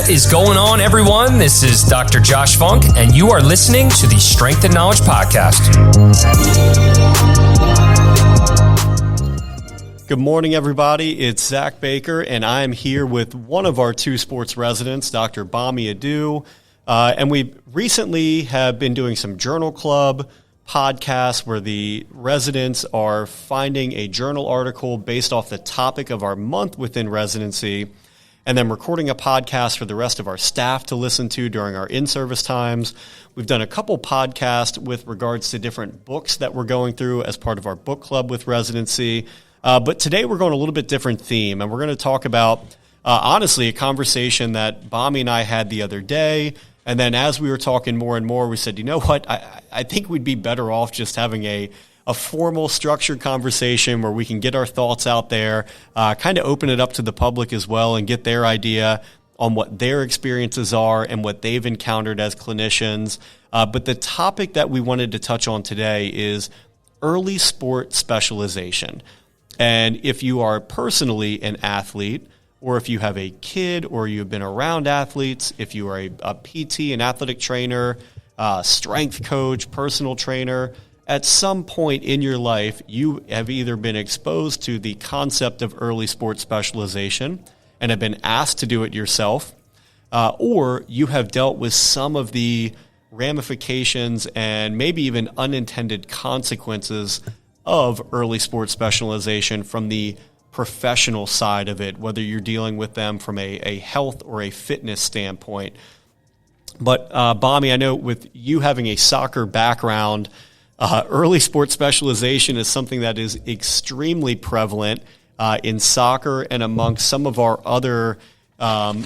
What is going on, everyone? This is Dr. Josh Funk, and you are listening to the Strength and Knowledge Podcast. Good morning, everybody. It's Zach Baker, and I'm here with one of our two sports residents, Dr. Bami Adu. And we recently have been doing some journal club podcasts where the residents are finding a journal article based off the topic of our month within residency, and then recording a podcast for the rest of our staff to listen to during our in-service times. We've done a couple podcasts with regards to different books that we're going through as part of our book club with residency. But today we're going a little bit different theme, and we're going to talk about, honestly, a conversation that Bami and I had the other day. And then as we were talking more and more, we said, you know what, I think we'd be better off just having a formal, structured conversation where we can get our thoughts out there, kind of open it up to the public as well and get their idea on what their experiences are and what they've encountered as clinicians. But the topic that we wanted to touch on today is early sport specialization. And if you are personally an athlete, or if you have a kid, or you've been around athletes, if you are a PT, an athletic trainer, strength coach, personal trainer, at some point in your life, you have either been exposed to the concept of early sports specialization and have been asked to do it yourself, or you have dealt with some of the ramifications and maybe even unintended consequences of early sports specialization from the professional side of it, whether you're dealing with them from a health or a fitness standpoint. But Bami, I know with you having a soccer background, early sports specialization is something that is extremely prevalent in soccer and amongst some of our other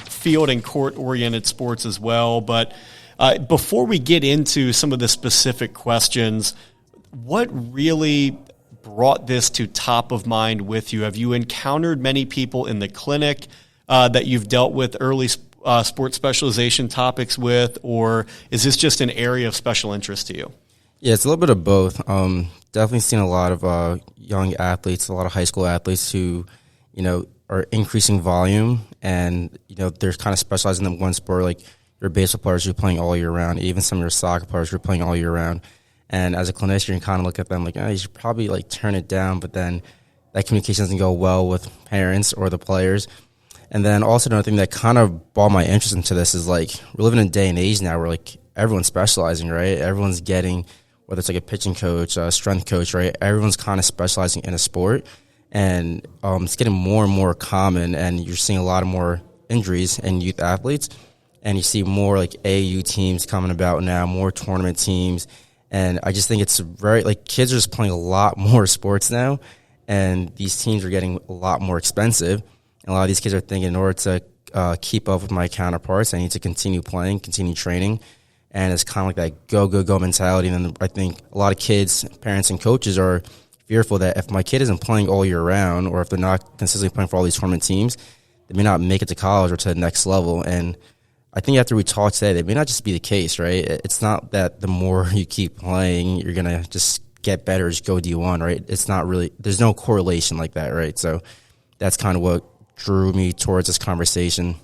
field and court-oriented sports as well. But before we get into some of the specific questions, what really brought this to top of mind with you? Have you encountered many people in the clinic that you've dealt with early sports specialization topics with, or is this just an area of special interest to you? Yeah, it's a little bit of both. Definitely seen a lot of young athletes, a lot of high school athletes who, are increasing volume and, they're kind of specializing in one sport. Like your baseball players who are playing all year round, even some of your soccer players who are playing all year round. And as a clinician, you kind of look at them like, you should probably turn it down. But then that communication doesn't go well with parents or the players. And then also another thing that kind of brought my interest into this is we're living in a day and age now where everyone's specializing, right? Everyone's getting, whether it's a pitching coach, a strength coach, right? Everyone's kind of specializing in a sport. And it's getting more and more common, and you're seeing a lot of more injuries in youth athletes. And you see more AAU teams coming about now, more tournament teams. And I just think it's very, kids are just playing a lot more sports now, and these teams are getting a lot more expensive. And a lot of these kids are thinking, in order to keep up with my counterparts, I need to continue playing, continue training. And it's kind of that go, go, go mentality. And then I think a lot of kids, parents, and coaches are fearful that if my kid isn't playing all year round, or if they're not consistently playing for all these tournament teams, they may not make it to college or to the next level. And I think after we talk today, that may not just be the case, right? It's not that the more you keep playing, you're going to just get better, just go D1, right? It's not really, there's no correlation like that, right? So that's kind of what drew me towards this conversation.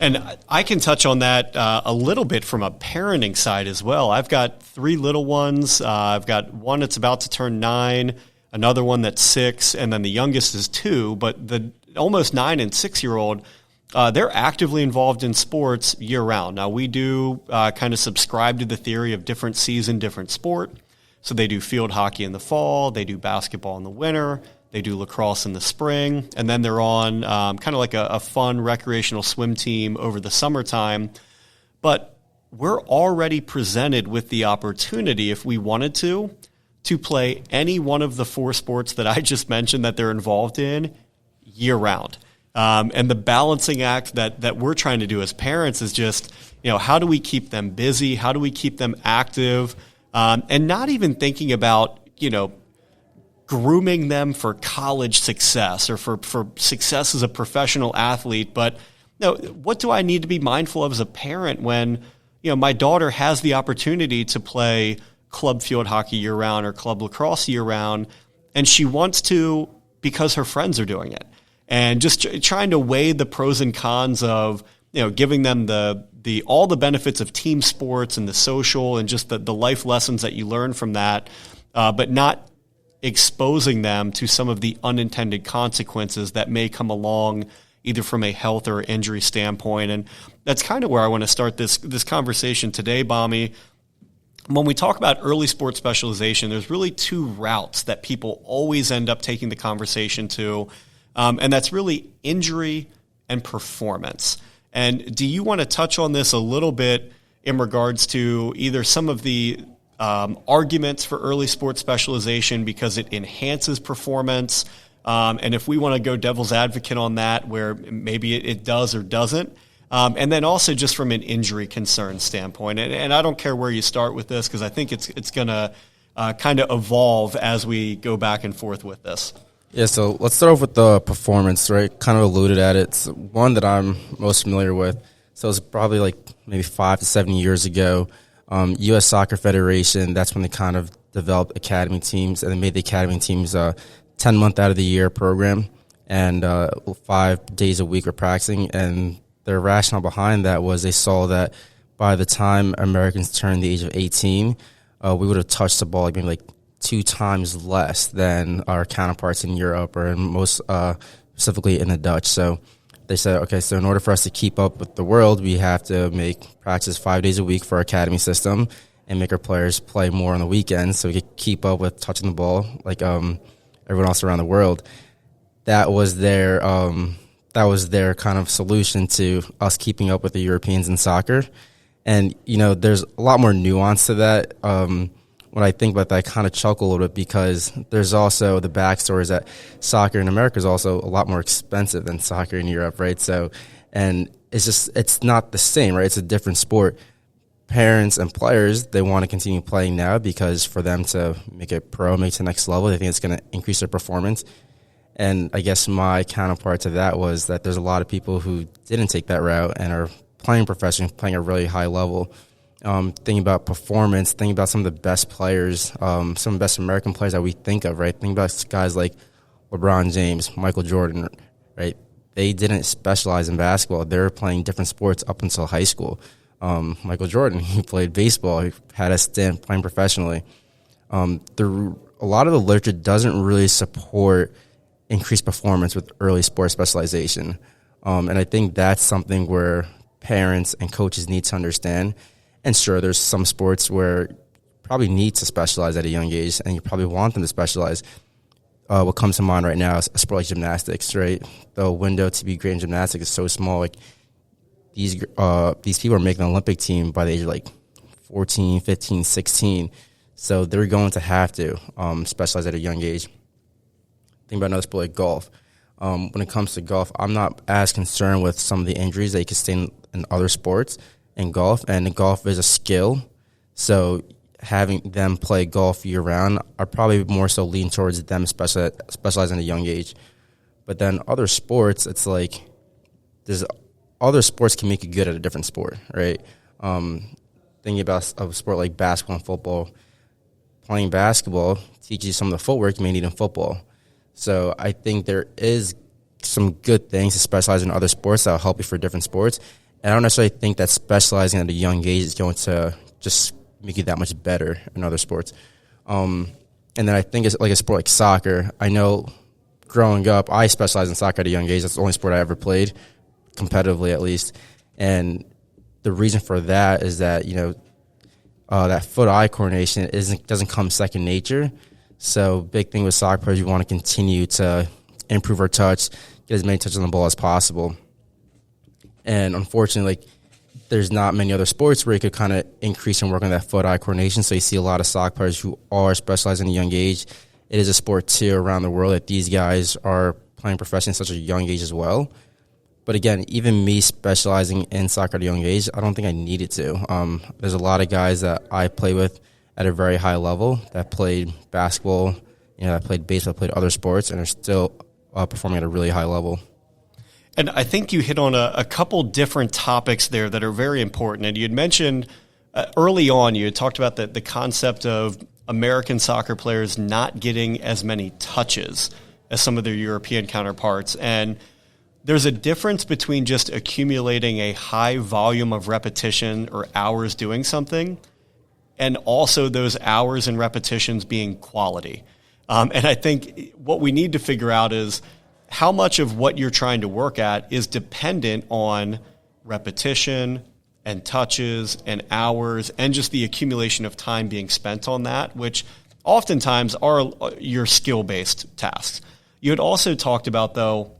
And I can touch on that a little bit from a parenting side as well. I've got 3 little ones. I've got one that's about to turn 9, another one that's 6, and then the youngest is 2. But the almost 9 and 6-year-old, they're actively involved in sports year-round. Now, we do kind of subscribe to the theory of different season, different sport. So they do field hockey in the fall, they do basketball in the winter, they do lacrosse in the spring, and then they're on kind of like a fun recreational swim team over the summertime. But we're already presented with the opportunity, if we wanted to play any one of the 4 sports that I just mentioned that they're involved in year-round. And the balancing act that we're trying to do as parents is just, how do we keep them busy? How do we keep them active? And not even thinking about, grooming them for college success or for success as a professional athlete. But what do I need to be mindful of as a parent when, my daughter has the opportunity to play club field hockey year-round or club lacrosse year-round, and she wants to because her friends are doing it. and just trying to weigh the pros and cons of, giving them all the benefits of team sports and the social and just the life lessons that you learn from that, but not exposing them to some of the unintended consequences that may come along either from a health or injury standpoint. And that's kind of where I want to start this conversation today, Bami. When we talk about early sports specialization, there's really two routes that people always end up taking the conversation to, and that's really injury and performance. And do you want to touch on this a little bit in regards to either some of the arguments for early sports specialization because it enhances performance, and if we want to go devil's advocate on that, where maybe it does or doesn't, and then also just from an injury concern standpoint. And I don't care where you start with this because I think it's going to kind of evolve as we go back and forth with this. Yeah, so let's start off with the performance, right? Kind of alluded at it. It's one that I'm most familiar with. So it was probably like maybe 5 to 7 years ago. U.S. Soccer Federation, that's when they kind of developed academy teams, and they made the academy teams 10-month out of the year program, and 5 days a week of practicing. And their rationale behind that was they saw that by the time Americans turned the age of 18, we would have touched the ball maybe like 2 times less than our counterparts in Europe or in most specifically in the Dutch. So they said, okay, so in order for us to keep up with the world, we have to make practice 5 days a week for our academy system and make our players play more on the weekends so we could keep up with touching the ball like everyone else around the world. That was their kind of solution to us keeping up with the Europeans in soccer. And, there's a lot more nuance to that. When I think about that, I kind of chuckle a little bit because there's also the backstory is that soccer in America is also a lot more expensive than soccer in Europe, right? So, and it's not the same, right? It's a different sport. Parents and players, they want to continue playing now because for them to make it pro, make it to the next level, they think it's going to increase their performance. And I guess my counterpart to that was that there's a lot of people who didn't take that route and are playing professionally, playing at a really high level. Thinking about performance, thinking about some of the best players, some of the best American players that we think of, right? Think about guys like LeBron James, Michael Jordan, right? They didn't specialize in basketball. They were playing different sports up until high school. Michael Jordan, he played baseball. He had a stint playing professionally. A lot of the literature doesn't really support increased performance with early sports specialization. And I think that's something where parents and coaches need to understand. And sure, there's some sports where you probably need to specialize at a young age, and you probably want them to specialize. What comes to mind right now is a sport like gymnastics, right? The window to be great in gymnastics is so small. Like these people are making an Olympic team by the age of like 14, 15, 16. So they're going to have to specialize at a young age. Think about another sport like golf. When it comes to golf, I'm not as concerned with some of the injuries that you can sustain in other sports. In golf, and golf is a skill, so having them play golf year-round, I probably more so lean towards them specializing at a young age. But then other sports, it's like there's other sports can make you good at a different sport, right? Thinking about a sport like basketball and football, playing basketball teaches you some of the footwork you may need in football. So I think there is some good things to specialize in other sports that will help you for different sports. And I don't necessarily think that specializing at a young age is going to just make you that much better in other sports. And then I think it's like a sport like soccer. I know growing up, I specialized in soccer at a young age. That's the only sport I ever played, competitively at least. And the reason for that is that, that foot-eye coordination doesn't come second nature. So big thing with soccer players, you want to continue to improve our touch, get as many touches on the ball as possible. And unfortunately, there's not many other sports where you could kind of increase and work on that foot-eye coordination. So you see a lot of soccer players who are specializing at a young age. It is a sport, too, around the world that these guys are playing professionally at such a young age as well. But again, even me specializing in soccer at a young age, I don't think I needed to. There's a lot of guys that I play with at a very high level that played basketball, that played baseball, played other sports, and are still performing at a really high level. And I think you hit on a couple different topics there that are very important. And you had mentioned early on, you had talked about the concept of American soccer players not getting as many touches as some of their European counterparts. And there's a difference between just accumulating a high volume of repetition or hours doing something and also those hours and repetitions being quality. And I think what we need to figure out is how much of what you're trying to work at is dependent on repetition and touches and hours and just the accumulation of time being spent on that, which oftentimes are your skill-based tasks. You had also talked about, though,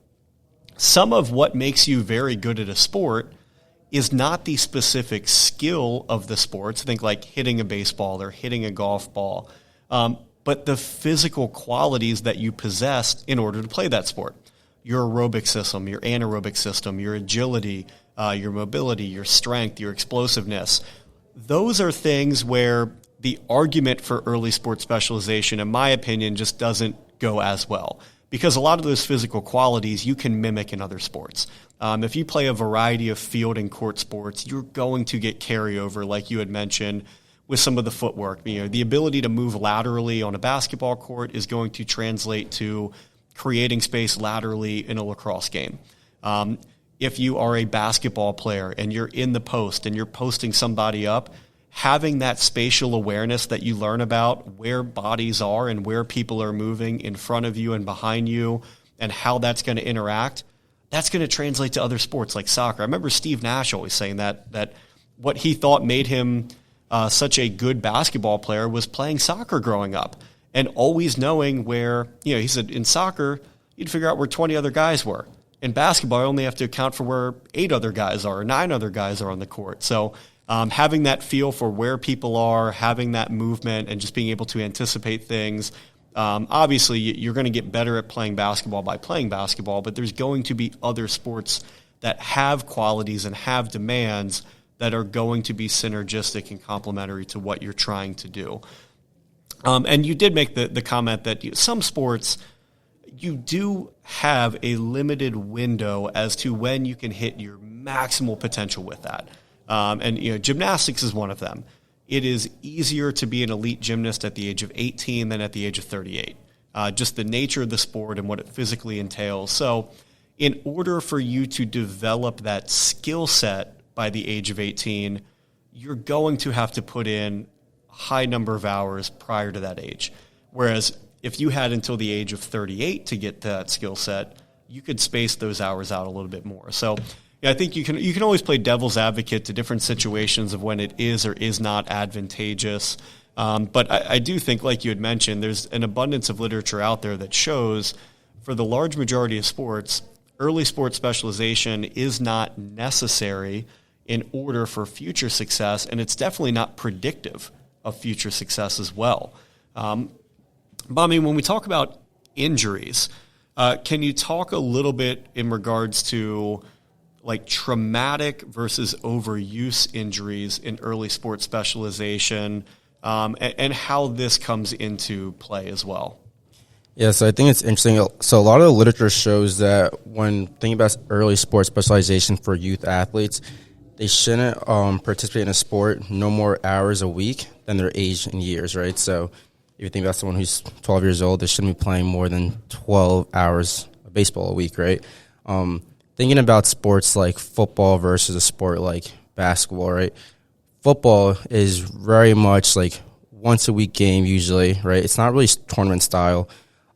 some of what makes you very good at a sport is not the specific skill of the sports. Think like hitting a baseball or hitting a golf ball, but the physical qualities that you possess in order to play that sport. Your aerobic system, your anaerobic system, your agility, your mobility, your strength, your explosiveness. Those are things where the argument for early sports specialization, in my opinion, just doesn't go as well. Because a lot of those physical qualities you can mimic in other sports. If you play a variety of field and court sports, you're going to get carryover, like you had mentioned, with some of the footwork. The ability to move laterally on a basketball court is going to translate to creating space laterally in a lacrosse game. If you are a basketball player and you're in the post and you're posting somebody up, having that spatial awareness that you learn about where bodies are and where people are moving in front of you and behind you and how that's going to interact, that's going to translate to other sports like soccer. I remember Steve Nash always saying that what he thought made him such a good basketball player was playing soccer growing up and always knowing where, he said in soccer, you'd figure out where 20 other guys were. In basketball, you only have to account for where 8 other guys are or 9 other guys are on the court. So having that feel for where people are, having that movement, and just being able to anticipate things. Obviously, you're going to get better at playing basketball by playing basketball, but there's going to be other sports that have qualities and have demands that are going to be synergistic and complementary to what you're trying to do. And you did make the comment that some sports, you do have a limited window as to when you can hit your maximal potential with that. And gymnastics is one of them. It is easier to be an elite gymnast at the age of 18 than at the age of 38. Just the nature of the sport and what it physically entails. So in order for you to develop that skill set by the age of 18, you're going to have to put in a high number of hours prior to that age. Whereas if you had until the age of 38 to get that skill set, you could space those hours out a little bit more. So I think you can always play devil's advocate to different situations of when it is or is not advantageous. But I do think, like you had mentioned, there's an abundance of literature out there that shows for the large majority of sports, early sports specialization is not necessary in order for future success, and it's definitely not predictive of future success as well. Bami, when we talk about injuries, can you talk a little bit in regards to like traumatic versus overuse injuries in early sports specialization, and how this comes into play as well? Yeah, so I think it's interesting. So a lot of the literature shows that when thinking about early sports specialization for youth athletes, they shouldn't participate in a sport no more hours a week than their age and years, right? So if you think about someone who's 12 years old, they shouldn't be playing more than 12 hours of baseball a week, right? Thinking about sports like football versus a sport like basketball, right? Football is very much like once a week game usually, right? It's not really tournament style.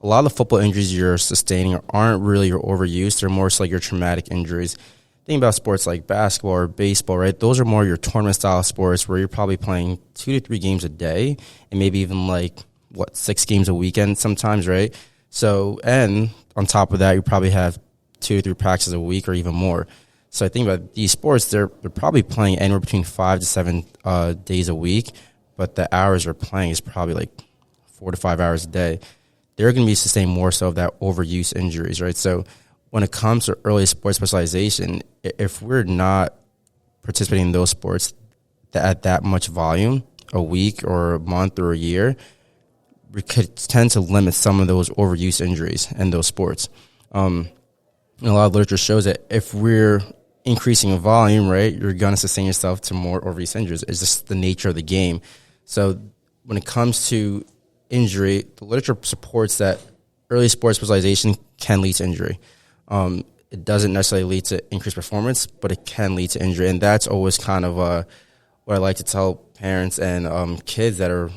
A lot of the football injuries you're sustaining aren't really your overuse. They're more so like your traumatic injuries. Think about sports like basketball or baseball, right? Those are more your tournament style sports where you're probably playing 2 to 3 games a day and maybe even 6 games a weekend sometimes, right? So, and on top of that, you probably have 2 or 3 practices a week or even more. So I think about these sports, they're probably playing anywhere between 5 to 7 days a week, but the hours they're playing is probably 4 to 5 hours a day. They're going to be sustained more so of that overuse injuries, right? So when it comes to early sports specialization, if we're not participating in those sports at that much volume, a week or a month or a year, we could tend to limit some of those overuse injuries in those sports. And a lot of literature shows that if we're increasing in volume, right, you're going to sustain yourself to more overuse injuries. It's just the nature of the game. So when it comes to injury, the literature supports that early sports specialization can lead to injury. It doesn't necessarily lead to increased performance, but it can lead to injury, and that's always kind of what I like to tell parents and kids that are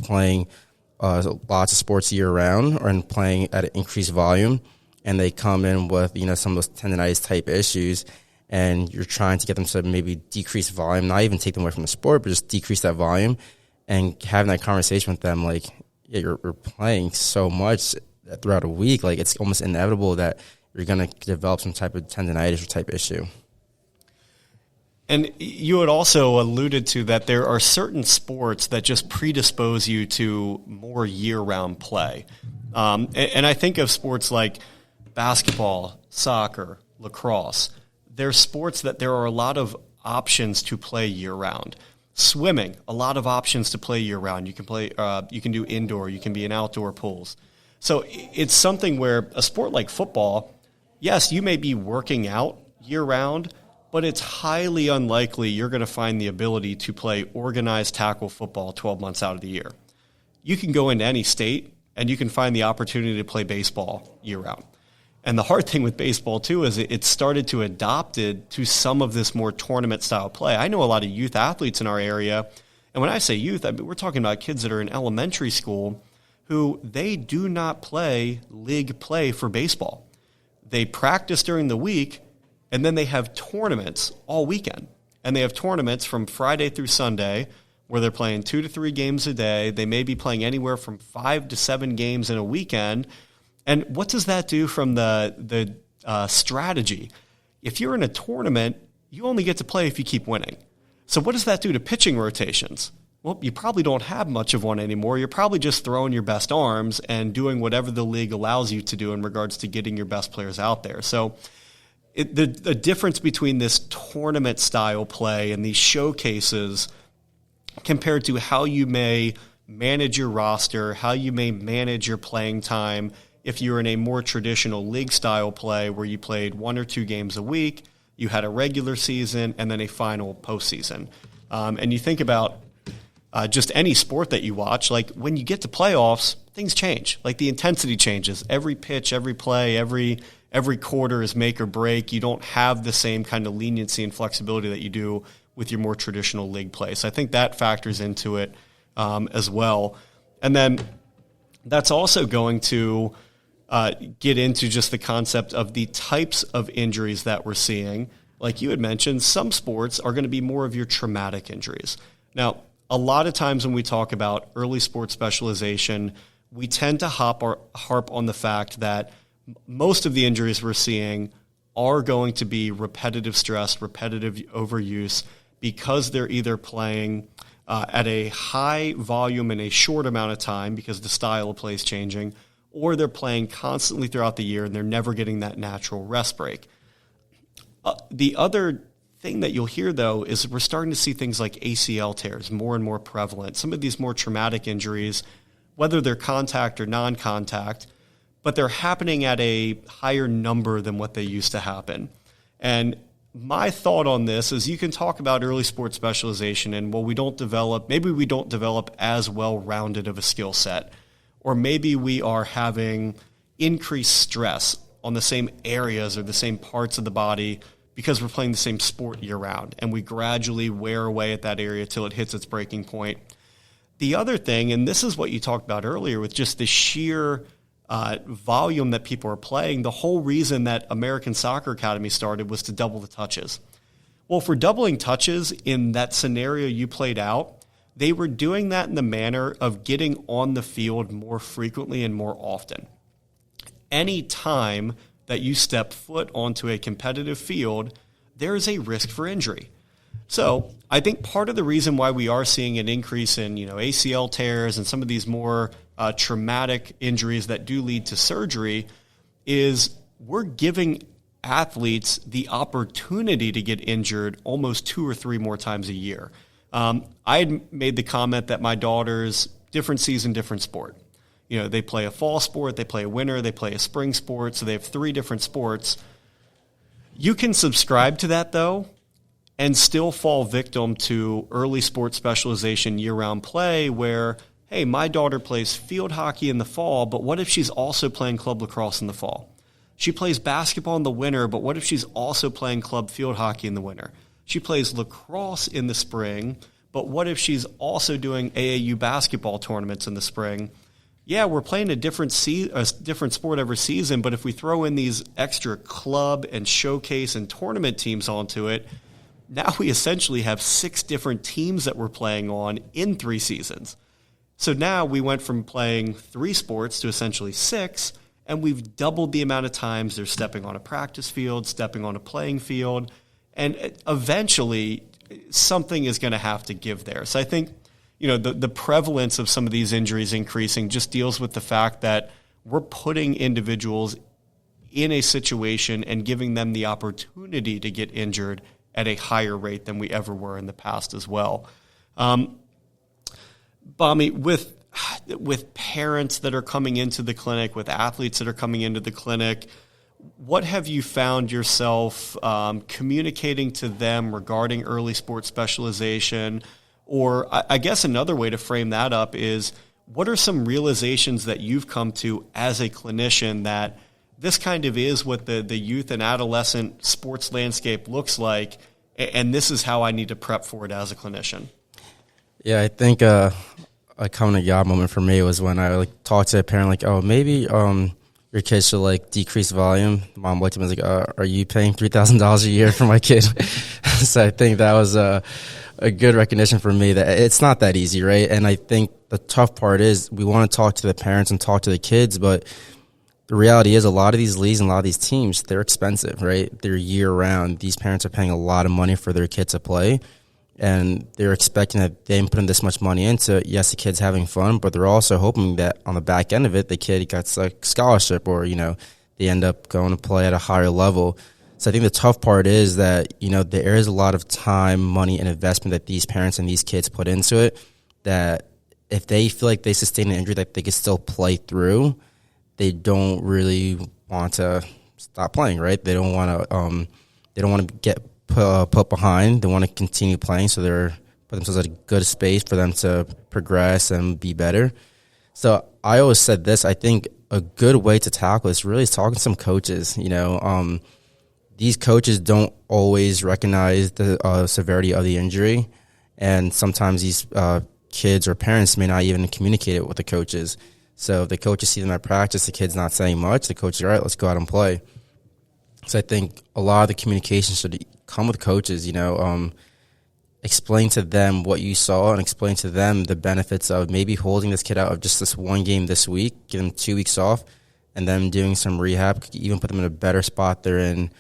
playing lots of sports year round and playing at an increased volume, and they come in with some of those tendonitis type issues, and you're trying to get them to maybe decrease volume, not even take them away from the sport, but just decrease that volume, and having that conversation with them, like, yeah, you're playing so much throughout a week, like it's almost inevitable that you're going to develop some type of tendonitis or type issue. And you had also alluded to that there are certain sports that just predispose you to more year-round play. And I think of sports like basketball, soccer, lacrosse. They're sports that there are a lot of options to play year-round. Swimming, a lot of options to play year-round. You can play, you can do indoor, you can be in outdoor pools. So it's something where a sport like football, yes, you may be working out year-round, but it's highly unlikely you're going to find the ability to play organized tackle football 12 months out of the year. You can go into any state, and you can find the opportunity to play baseball year-round. And the hard thing with baseball, too, is it started to adopt it to some of this more tournament-style play. I know a lot of youth athletes in our area, and when I say youth, I mean, we're talking about kids that are in elementary school who they do not play league play for baseball. They practice during the week, and then they have tournaments all weekend. And they have tournaments from Friday through Sunday where they're playing 2 to 3 games a day. They may be playing anywhere from 5 to 7 games in a weekend. And what does that do from the strategy? If you're in a tournament, you only get to play if you keep winning. So what does that do to pitching rotations? Well, you probably don't have much of one anymore. You're probably just throwing your best arms and doing whatever the league allows you to do in regards to getting your best players out there. So the difference between this tournament-style play and these showcases compared to how you may manage your roster, how you may manage your playing time if you're in a more traditional league-style play where you played 1 or 2 games a week, you had a regular season, and then a final postseason. And you think about just any sport that you watch, like when you get to playoffs, things change. Like the intensity changes. Every pitch, every play, every quarter is make or break. You don't have the same kind of leniency and flexibility that you do with your more traditional league play. So I think that factors into it as well. And then that's also going to get into just the concept of the types of injuries that we're seeing. Like you had mentioned, some sports are going to be more of your traumatic injuries. Now, a lot of times when we talk about early sports specialization, we tend to harp on the fact that most of the injuries we're seeing are going to be repetitive stress, repetitive overuse, because they're either playing at a high volume in a short amount of time because the style of play is changing, or they're playing constantly throughout the year and they're never getting that natural rest break. The other thing that you'll hear, though, is we're starting to see things like ACL tears more and more prevalent. Some of these more traumatic injuries, whether they're contact or non-contact, but they're happening at a higher number than what they used to happen. And my thought on this is you can talk about early sports specialization and, well, maybe we don't develop as well-rounded of a skill set, or maybe we are having increased stress on the same areas or the same parts of the body because we're playing the same sport year-round, and we gradually wear away at that area till it hits its breaking point. The other thing, and this is what you talked about earlier with just the sheer volume that people are playing, the whole reason that American Soccer Academy started was to double the touches. Well, for doubling touches in that scenario you played out, they were doing that in the manner of getting on the field more frequently and more often. Any time that you step foot onto a competitive field, there is a risk for injury. So I think part of the reason why we are seeing an increase in ACL tears and some of these more traumatic injuries that do lead to surgery is we're giving athletes the opportunity to get injured almost 2 or 3 more times a year. I had made the comment that my daughters, different season, different sport. They play a fall sport, they play a winter, they play a spring sport, so they have 3 different sports. You can subscribe to that, though, and still fall victim to early sports specialization year-round play where hey, my daughter plays field hockey in the fall, but what if she's also playing club lacrosse in the fall? She plays basketball in the winter, but what if she's also playing club field hockey in the winter? She plays lacrosse in the spring, but what if she's also doing AAU basketball tournaments in the spring? Yeah, we're playing a different sport every season, but if we throw in these extra club and showcase and tournament teams onto it, now we essentially have 6 different teams that we're playing on in 3 seasons. So now we went from playing 3 sports to essentially 6, and we've doubled the amount of times they're stepping on a practice field, stepping on a playing field, and eventually something is going to have to give there. So I think, the prevalence of some of these injuries increasing just deals with the fact that we're putting individuals in a situation and giving them the opportunity to get injured at a higher rate than we ever were in the past as well. Bami, with parents that are coming into the clinic, with athletes that are coming into the clinic, what have you found yourself communicating to them regarding early sports specialization? Or I guess another way to frame that up is, what are some realizations that you've come to as a clinician that this kind of is what the youth and adolescent sports landscape looks like, and this is how I need to prep for it as a clinician? Yeah, I think a coming to God moment for me was when I talked to a parent oh, maybe your kid should decrease volume. Mom looked at me and was are you paying $3,000 a year for my kid? So I think that was a good recognition for me that it's not that easy, right? And I think the tough part is we want to talk to the parents and talk to the kids, but the reality is a lot of these leagues and a lot of these teams, they're expensive, right? They're year round. These parents are paying a lot of money for their kids to play, and they're expecting that they put in this much money into it. Yes, the kid's having fun, but they're also hoping that on the back end of it, the kid gets a scholarship or, they end up going to play at a higher level. So I think the tough part is that, there is a lot of time, money, and investment that these parents and these kids put into it, that if they feel like they sustain an injury that they can still play through, they don't really want to stop playing, right? They don't want to get put behind. They want to continue playing, so they're put themselves at a good space for them to progress and be better. So I always said this, I think a good way to tackle this really is talking to some coaches. These coaches don't always recognize the severity of the injury, and sometimes these kids or parents may not even communicate it with the coaches. So if the coaches see them at practice, the kid's not saying much, the coach is, all right, let's go out and play. So I think a lot of the communication should come with coaches, explain to them what you saw and explain to them the benefits of maybe holding this kid out of just this one game this week, give them 2 weeks off, and then doing some rehab, even put them in a better spot they're in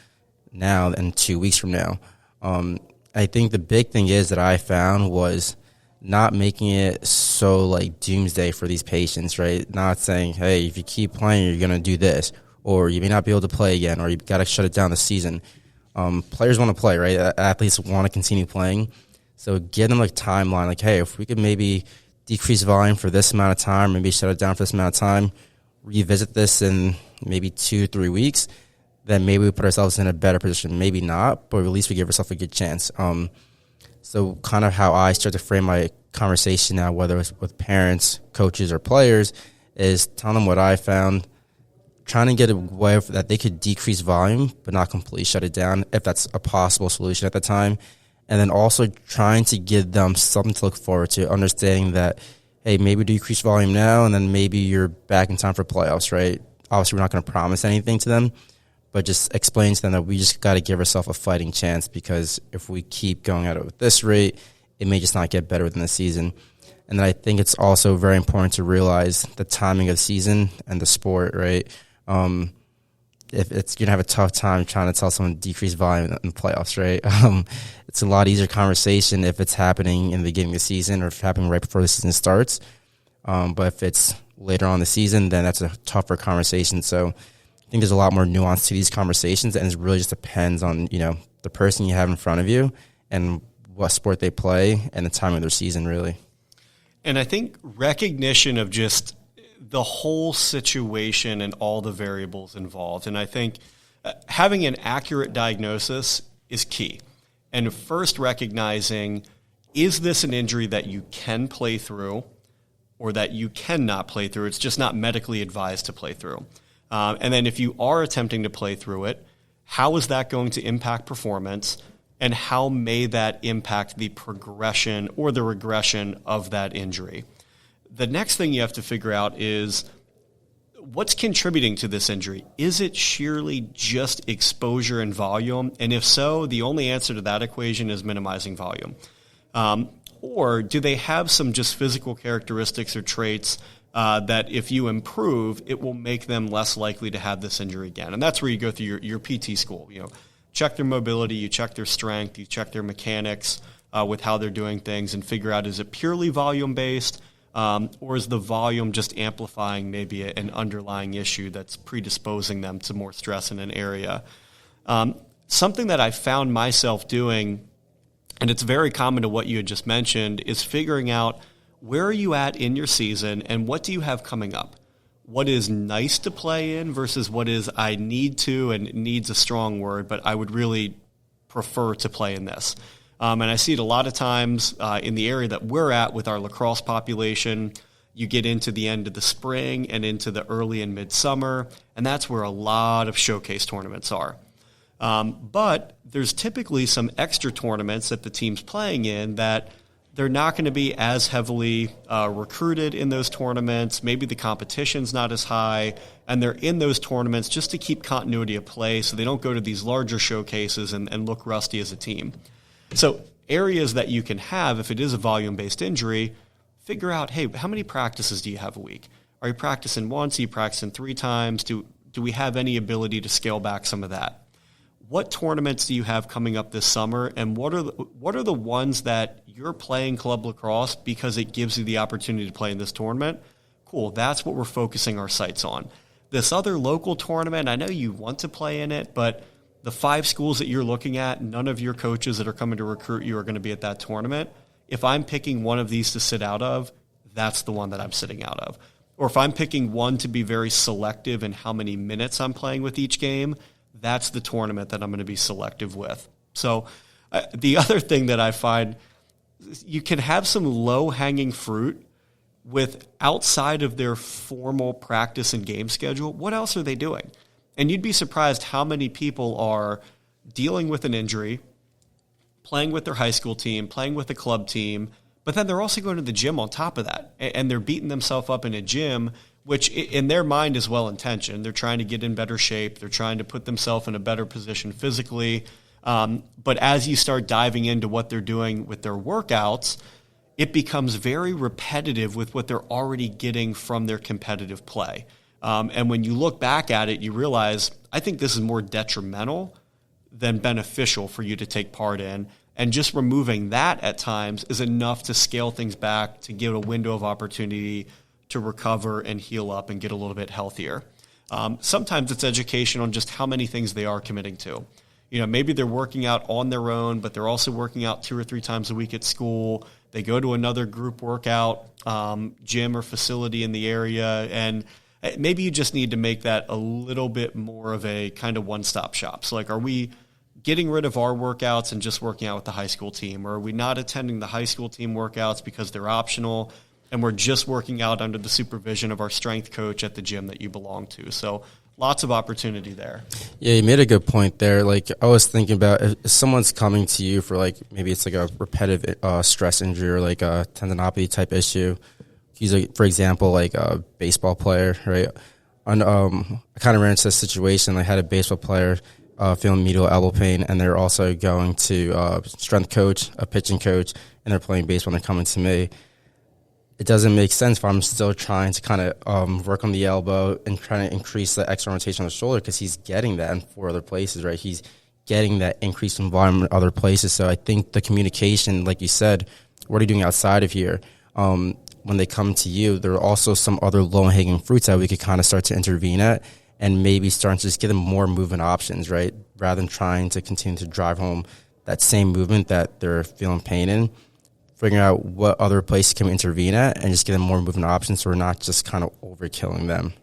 now than 2 weeks from now. I think the big thing is that I found was not making it so doomsday for these patients, right? Not saying, hey, if you keep playing, you're going to do this, or you may not be able to play again, or you've got to shut it down the season. Players want to play, right? Athletes want to continue playing. So give them a timeline, hey, if we could maybe decrease volume for this amount of time, maybe shut it down for this amount of time, revisit this in maybe 2-3 weeks, then maybe we put ourselves in a better position. Maybe not, but at least we give ourselves a good chance. So kind of how I start to frame my conversation now, whether it's with parents, coaches, or players, is telling them what I found, trying to get a way that they could decrease volume but not completely shut it down if that's a possible solution at the time. And then also trying to give them something to look forward to, understanding that, hey, maybe decrease volume now and then maybe you're back in time for playoffs, right? Obviously, we're not going to promise anything to them, but just explain to them that we just got to give ourselves a fighting chance, because if we keep going at it with this rate, it may just not get better within the season. And then I think it's also very important to realize the timing of the season and the sport, right? If it's going to have a tough time trying to tell someone to decrease volume in the playoffs, right? It's a lot easier conversation if it's happening in the beginning of the season or if it's happening right before the season starts. But if it's later on in the season, then that's a tougher conversation. So I think there's a lot more nuance to these conversations, and it really just depends on, the person you have in front of you and what sport they play and the time of their season, really. And I think recognition of just the whole situation and all the variables involved. And I think having an accurate diagnosis is key. And first recognizing, is this an injury that you can play through, or that you cannot play through. It's just not medically advised to play through. And then if you are attempting to play through it, how is that going to impact performance, and how may that impact the progression or the regression of that injury? The next thing you have to figure out is what's contributing to this injury. Is it sheerly just exposure and volume? And if so, the only answer to that equation is minimizing volume. Or do they have some just physical characteristics or traits that if you improve, it will make them less likely to have this injury again? And that's where you go through your PT school. You know, check their mobility, you check their strength, you check their mechanics with how they're doing things, and figure out, is it purely volume-based, or is the volume just amplifying maybe an underlying issue that's predisposing them to more stress in an area? Something that I found myself doing, and it's very common to what you had just mentioned, is figuring out where are you at in your season and what do you have coming up? What is nice to play in versus what is I need to, and needs a strong word, but I would really prefer to play in this. And I see it a lot of times in the area that we're at with our lacrosse population. You get into the end of the spring and into the early and midsummer, and that's where a lot of showcase tournaments are. But there's typically some extra tournaments that the team's playing in that they're not going to be as heavily recruited in those tournaments. Maybe the competition's not as high, and they're in those tournaments just to keep continuity of play so they don't go to these larger showcases and look rusty as a team. So areas that you can have, if it is a volume-based injury, figure out, hey, how many practices do you have a week? Are you practicing once? Are you practicing 3 times? Do we have any ability to scale back some of that? What tournaments do you have coming up this summer, and what are the ones that you're playing club lacrosse because it gives you the opportunity to play in this tournament? Cool, that's what we're focusing our sights on. This other local tournament, I know you want to play in it, but the 5 schools that you're looking at, none of your coaches that are coming to recruit you are going to be at that tournament. If I'm picking one of these to sit out of, that's the one that I'm sitting out of. Or if I'm picking one to be very selective in how many minutes I'm playing with each game, that's the tournament that I'm going to be selective with. So the other thing that I find, you can have some low-hanging fruit with outside of their formal practice and game schedule. What else are they doing? And you'd be surprised how many people are dealing with an injury, playing with their high school team, playing with a club team, but then they're also going to the gym on top of that. And they're beating themselves up in a gym, which in their mind is well-intentioned. They're trying to get in better shape. They're trying to put themselves in a better position physically. But as you start diving into what they're doing with their workouts, it becomes very repetitive with what they're already getting from their competitive play. And when you look back at it, you realize, I think this is more detrimental than beneficial for you to take part in. And just removing that at times is enough to scale things back, to give a window of opportunity to recover and heal up and get a little bit healthier. Sometimes it's education on just how many things they are committing to. You know, maybe they're working out on their own, but they're also working out 2 or 3 times a week at school. They go to another group workout, gym or facility in the area, and maybe you just need to make that a little bit more of a kind of one-stop shop. So like, are we getting rid of our workouts and just working out with the high school team? Or are we not attending the high school team workouts because they're optional, and we're just working out under the supervision of our strength coach at the gym that you belong to? So lots of opportunity there. Yeah, you made a good point there. Like, I was thinking about if someone's coming to you for, like, maybe it's like a repetitive stress injury or like a tendinopathy type issue. He's, like, for example, like a baseball player, right? And I kind of ran into this situation. I had a baseball player feeling medial elbow pain, and they're also going to strength coach, a pitching coach, and they're playing baseball and they're coming to me. It doesn't make sense if I'm still trying to kind of work on the elbow and trying to increase the external rotation on the shoulder, because he's getting that in 4 other places, right? He's getting that increased involvement in other places. So I think the communication, like you said, what are you doing outside of here? When they come to you, there are also some other low-hanging fruits that we could kind of start to intervene at and maybe start to just give them more movement options, right? Rather than trying to continue to drive home that same movement that they're feeling pain in. Figuring out what other places can we intervene at and just give them more movement options so we're not just kind of overkilling them.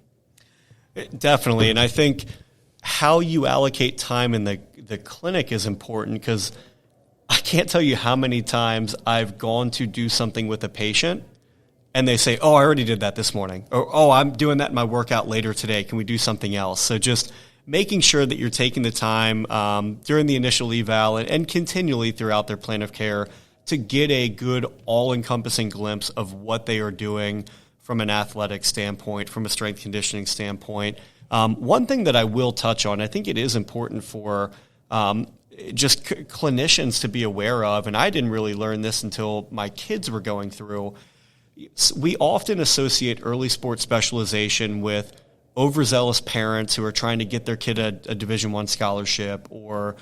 Definitely. And I think how you allocate time in the clinic is important, because I can't tell you how many times I've gone to do something with a patient and they say, oh, I already did that this morning, or oh, I'm doing that in my workout later today. Can we do something else? So just making sure that you're taking the time during the initial eval and continually throughout their plan of care to get a good all-encompassing glimpse of what they are doing from an athletic standpoint, from a strength conditioning standpoint. One thing that I will touch on, I think it is important for just clinicians to be aware of, and I didn't really learn this until my kids were going through. We often associate early sports specialization with overzealous parents who are trying to get their kid a Division I scholarship, or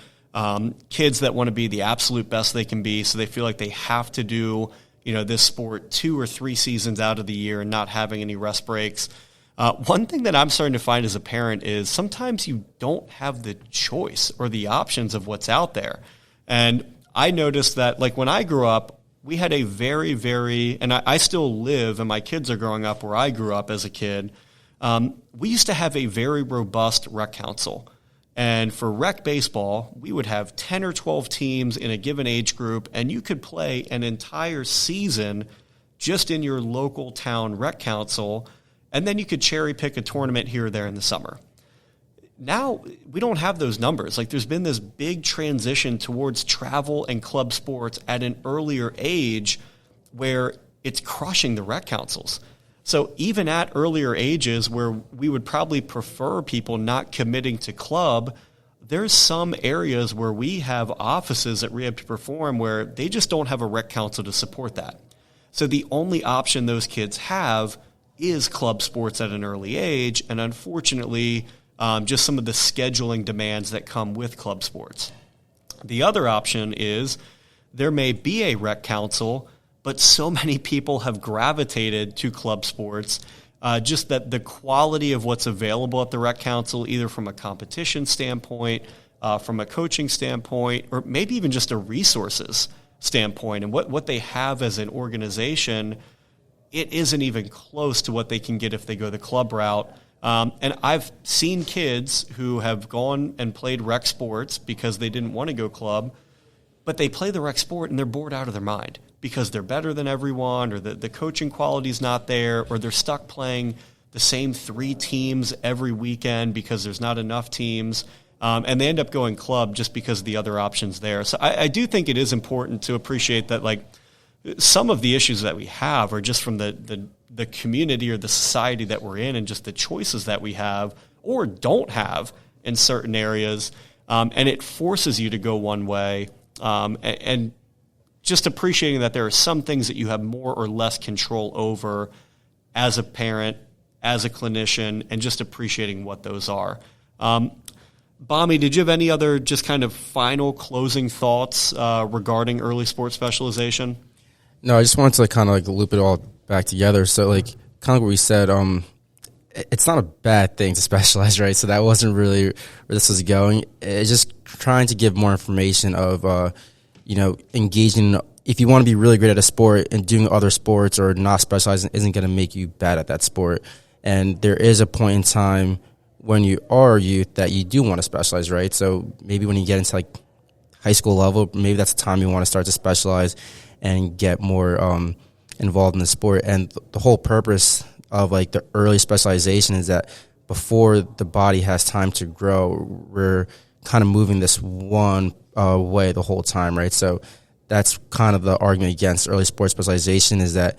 kids that want to be the absolute best they can be, so they feel like they have to do this sport 2 or 3 seasons out of the year and not having any rest breaks. One thing that I'm starting to find as a parent is sometimes you don't have the choice or the options of what's out there. And I noticed that, like, when I grew up, we had a very, very, and I still live, and my kids are growing up where I grew up as a kid. We used to have a very robust rec council. And for rec baseball, we would have 10 or 12 teams in a given age group, and you could play an entire season just in your local town rec council, and then you could cherry pick a tournament here or there in the summer. Now, we don't have those numbers. Like, there's been this big transition towards travel and club sports at an earlier age where it's crushing the rec councils. So even at earlier ages where we would probably prefer people not committing to club, there's some areas where we have offices at Rehab to Perform where they just don't have a rec council to support that. So the only option those kids have is club sports at an early age, and unfortunately, just some of the scheduling demands that come with club sports. The other option is there may be a rec council, but so many people have gravitated to club sports, just that the quality of what's available at the rec council, either from a competition standpoint, from a coaching standpoint, or maybe even just a resources standpoint, and what they have as an organization, it isn't even close to what they can get if they go the club route. And I've seen kids who have gone and played rec sports because they didn't want to go club, but they play the rec sport and they're bored out of their mind because they're better than everyone, or the coaching quality's not there, or they're stuck playing the same 3 teams every weekend because there's not enough teams, and they end up going club just because of the other options there. So I do think it is important to appreciate that, like, some of the issues that we have are just from the community or the society that we're in, and just the choices that we have or don't have in certain areas, and it forces you to go one way, and just appreciating that there are some things that you have more or less control over as a parent, as a clinician, and just appreciating what those are. Bami, did you have any other just kind of final closing thoughts regarding early sports specialization? No, I just wanted to kind of loop it all back together. So kind of what we said, it's not a bad thing to specialize, right? So that wasn't really where this was going. It's just trying to give more information of, engaging. If you want to be really great at a sport, and doing other sports or not specializing isn't going to make you bad at that sport. And there is a point in time when you are a youth that you do want to specialize, right? So maybe when you get into high school level, maybe that's the time you want to start to specialize and get more involved in the sport. And the whole purpose of the early specialization is that before the body has time to grow, we're kind of moving this one way the whole time, right? So that's kind of the argument against early sports specialization, is that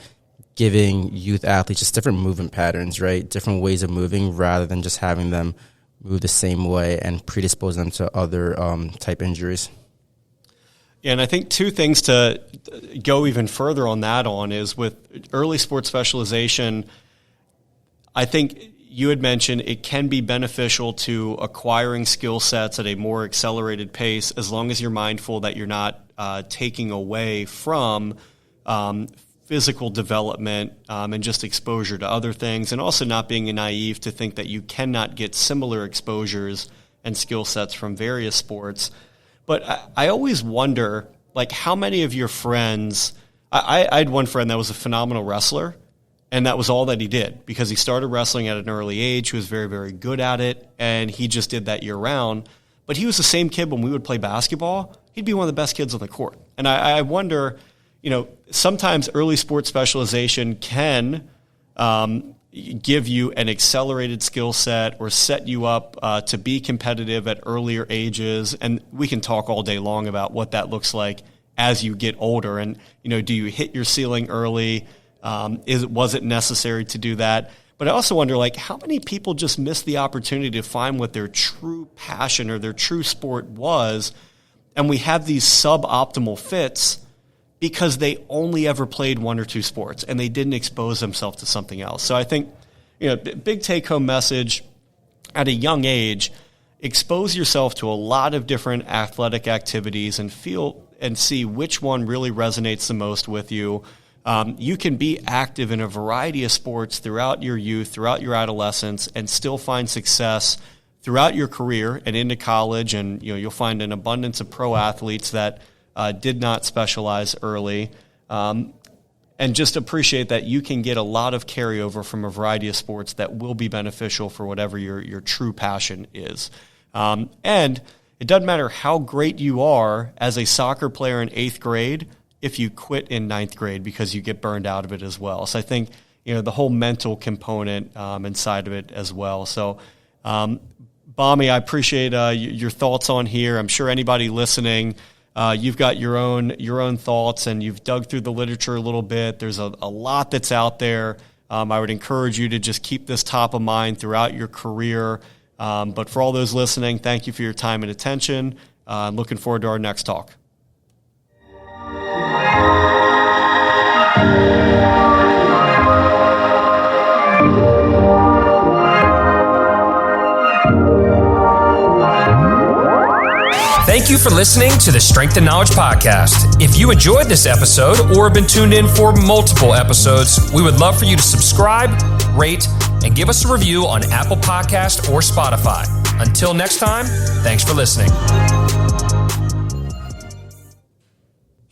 giving youth athletes just different movement patterns, right? Different ways of moving, rather than just having them move the same way and predispose them to other type injuries. Yeah, and I think 2 things to go even further on that is with early sports specialization, I think you had mentioned it can be beneficial to acquiring skill sets at a more accelerated pace, as long as you're mindful that you're not taking away from physical development and just exposure to other things, and also not being naive to think that you cannot get similar exposures and skill sets from various sports. But I always wonder, how many of your friends, I had one friend that was a phenomenal wrestler, and that was all that he did, because he started wrestling at an early age. He was very, very good at it, and he just did that year round. But he was the same kid when we would play basketball. He'd be one of the best kids on the court. And I wonder, sometimes early sports specialization can give you an accelerated skill set or set you up to be competitive at earlier ages. And we can talk all day long about what that looks like as you get older. And, do you hit your ceiling early? Was it necessary to do that? But I also wonder, how many people just miss the opportunity to find what their true passion or their true sport was, and we have these suboptimal fits because they only ever played one or two sports and they didn't expose themselves to something else. So I think, big take-home message at a young age, expose yourself to a lot of different athletic activities and feel and see which one really resonates the most with you. You can be active in a variety of sports throughout your youth, throughout your adolescence, and still find success throughout your career and into college. And you'll find an abundance of pro athletes that did not specialize early. And just appreciate that you can get a lot of carryover from a variety of sports that will be beneficial for whatever your true passion is. And it doesn't matter how great you are as a soccer player in 8th grade if you quit in 9th grade because you get burned out of it as well. So I think, the whole mental component inside of it as well. So, Bami, I appreciate your thoughts on here. I'm sure anybody listening, you've got your own thoughts and you've dug through the literature a little bit. There's a lot that's out there. I would encourage you to just keep this top of mind throughout your career. But for all those listening, thank you for your time and attention. I'm looking forward to our next talk. Thank you for listening to the Strength and Knowledge Podcast. If you enjoyed this episode or have been tuned in for multiple episodes, we would love for you to subscribe, rate, and give us a review on Apple Podcast or Spotify. Until next time, thanks for listening.